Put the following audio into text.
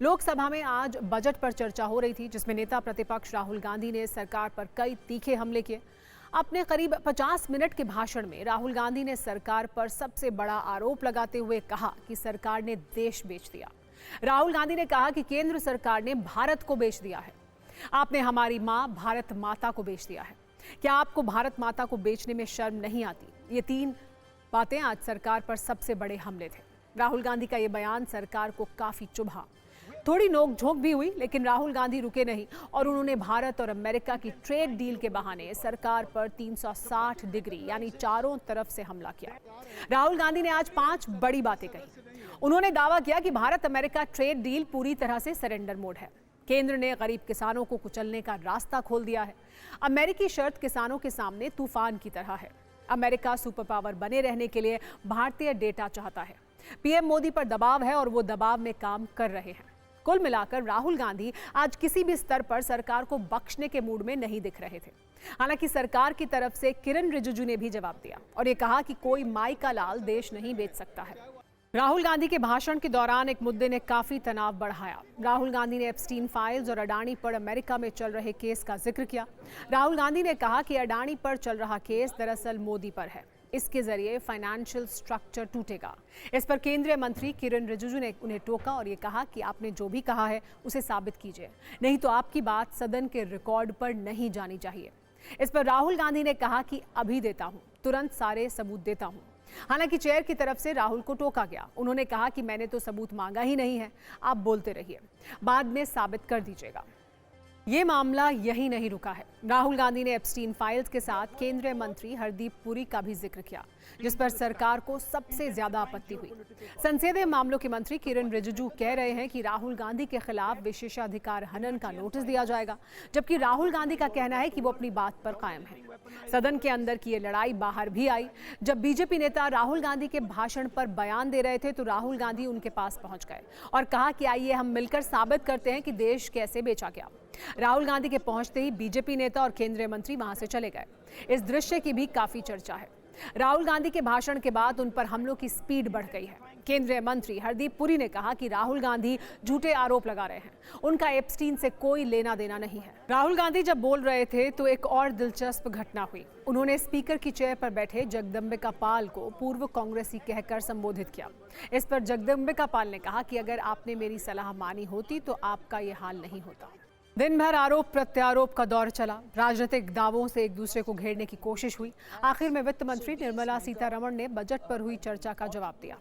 लोकसभा में आज बजट पर चर्चा हो रही थी, जिसमें नेता प्रतिपक्ष राहुल गांधी ने सरकार पर कई तीखे हमले किए। अपने करीब 50 मिनट के भाषण में राहुल गांधी ने सरकार पर सबसे बड़ा आरोप लगाते हुए कहा कि सरकार ने देश बेच दिया। राहुल गांधी ने कहा कि केंद्र सरकार ने भारत को बेच दिया है। आपने हमारी मां भारत माता को बेच दिया है। क्या आपको भारत माता को बेचने में शर्म नहीं आती? ये तीन बातें आज सरकार पर सबसे बड़े हमले थे। राहुल गांधी का ये बयान सरकार को काफी चुभा। थोड़ी नोकझोंक भी हुई, लेकिन राहुल गांधी रुके नहीं और उन्होंने भारत और अमेरिका की ट्रेड डील के बहाने सरकार पर 360 डिग्री यानी चारों तरफ से हमला किया। राहुल गांधी ने आज 5 बड़ी बातें कही। उन्होंने दावा किया कि भारत अमेरिका ट्रेड डील पूरी तरह से सरेंडर मोड है। केंद्र ने गरीब किसानों को कुचलने का रास्ता खोल दिया है। अमेरिकी शर्त किसानों के सामने तूफान की तरह है। अमेरिका सुपर पावर बने रहने के लिए भारतीय डेटा चाहता है। पीएम मोदी पर दबाव है और वो दबाव में काम कर रहे हैं। कुल मिलाकर राहुल गांधी आज किसी भी स्तर पर सरकार को बख्शने के मूड में नहीं दिख रहे थे। हालांकि सरकार की तरफ से किरण रिजिजू ने भी जवाब दिया और ये कहा कि कोई माई का लाल देश नहीं बेच सकता है। राहुल गांधी के भाषण के दौरान एक मुद्दे ने काफी तनाव बढ़ाया। राहुल गांधी ने एप्स्टीन फाइल्स और अडानी पर अमेरिका में चल रहे केस का जिक्र किया। राहुल गांधी ने कहा कि अडानी पर चल रहा केस दरअसल मोदी पर है। इसके जरिए फाइनेंशियल स्ट्रक्चर टूटेगा। इस पर केंद्रीय मंत्री किरण रिजिजू ने उन्हें टोका और ये कहा कि आपने जो भी कहा है उसे साबित कीजिए, नहीं तो आपकी बात सदन के रिकॉर्ड पर नहीं जानी चाहिए। इस पर राहुल गांधी ने कहा कि अभी देता हूं, तुरंत सारे सबूत देता हूं। हालांकि चेयर की तरफ से राहुल को टोका गया। उन्होंने कहा कि मैंने तो सबूत मांगा ही नहीं है, आप बोलते रहिए, बाद में साबित कर दीजिएगा। ये मामला यही नहीं रुका है। राहुल गांधी ने एप्स्टीन फाइल्स के साथ केंद्रीय मंत्री हरदीप पुरी का भी जिक्र किया, जिस पर सरकार को सबसे ज्यादा आपत्ति हुई। संसदीय मामलों के मंत्री किरण रिजिजू कह रहे हैं कि राहुल गांधी के खिलाफ विशेषाधिकार हनन का नोटिस दिया जाएगा, जबकि राहुल गांधी का कहना है कि वो अपनी बात पर कायम है। सदन के अंदर की ये लड़ाई बाहर भी आई। जब बीजेपी नेता राहुल गांधी के भाषण पर बयान दे रहे थे तो राहुल गांधी उनके पास पहुंच गए और कहा कि आइए हम मिलकर साबित करते हैं कि देश कैसे बेचा गया। राहुल गांधी के पहुंचते ही बीजेपी नेता और केंद्रीय मंत्री वहां से चले गए। इस दृश्य की भी काफी चर्चा है। राहुल गांधी के भाषण के बाद उन पर हमलों की स्पीड बढ़ गई है। केंद्रीय मंत्री हरदीप पुरी ने कहा कि राहुल गांधी झूठे आरोप लगा रहे हैं, उनका एप्स्टीन से कोई लेना देना नहीं है। राहुल गांधी जब बोल रहे थे तो एक और दिलचस्प घटना हुई। उन्होंने स्पीकर की चेयर पर बैठे जगदम्बिका पाल को पूर्व कांग्रेसी कहकर संबोधित किया। इस पर जगदम्बिका पाल ने कहा कि अगर आपने मेरी सलाह मानी होती तो आपका ये हाल नहीं होता। दिन भर आरोप प्रत्यारोप का दौर चला। राजनीतिक दावों से एक दूसरे को घेरने की कोशिश हुई। आखिर में वित्त मंत्री निर्मला सीतारमण ने बजट पर हुई चर्चा का जवाब दिया।